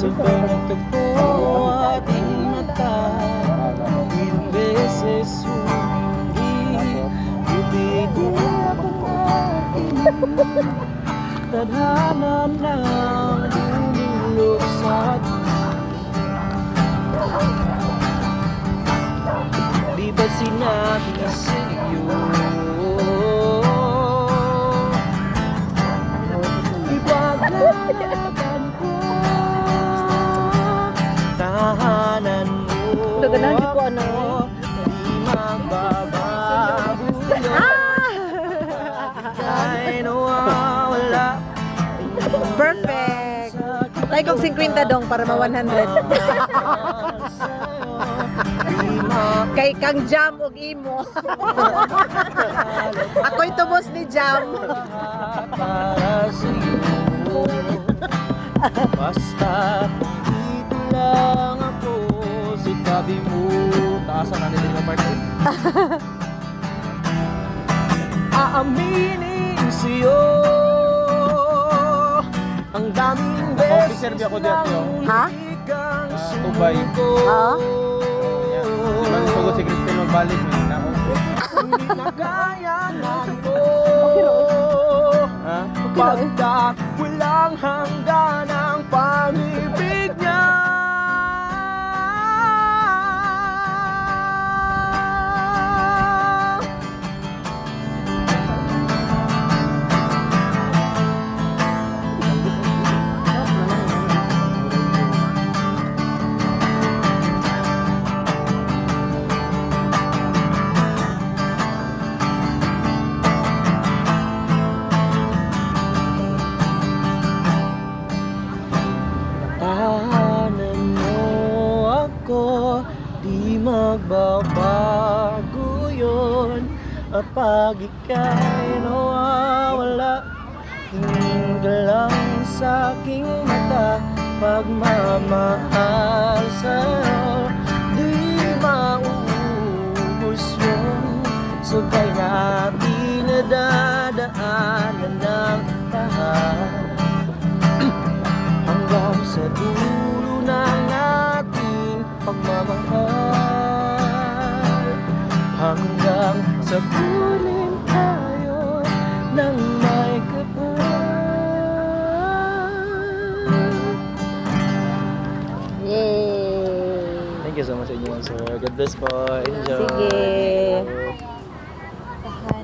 sabay nagtagpo ating mata. Ilang beses hindi bibigyan ang akin. Tadhana ng bumulog sa atin. Di ba sinabi sa'yo ipaglalaban ko tahanan mo Naganahan ko ano. di magbabago kahit nawawala. Perfect. Tayo kong 50 dong para ma 100. Kay kang Jam og imo. Ako'y tubos ni Jam. Para sa'yo basta dito lang ako sa tabi mo. Taasan na nila yung part. Aaminin sa'yo ang daming beses lang Ha? huli kang Tubay. sumuko. Ha? Ibang pagod si Christine magbalik may na ako. Hindi na kayanan ko Ha? pagkat walang hanggan ang pag-ibig niya. Tahanan mo ako, di magbabago yun. At pag ika'y nawawala, tingin ka lang sa aking mata. Pagmamahal sa'yo, di mauubos yun. Sabay natin nadadaanan ng lahat hanggang sa dulo ng ating pagmamahal, hanggang sa kunin tayo ng may kapal. Yay. Thank you so much, sir. God bless po. Enjoy. Sige.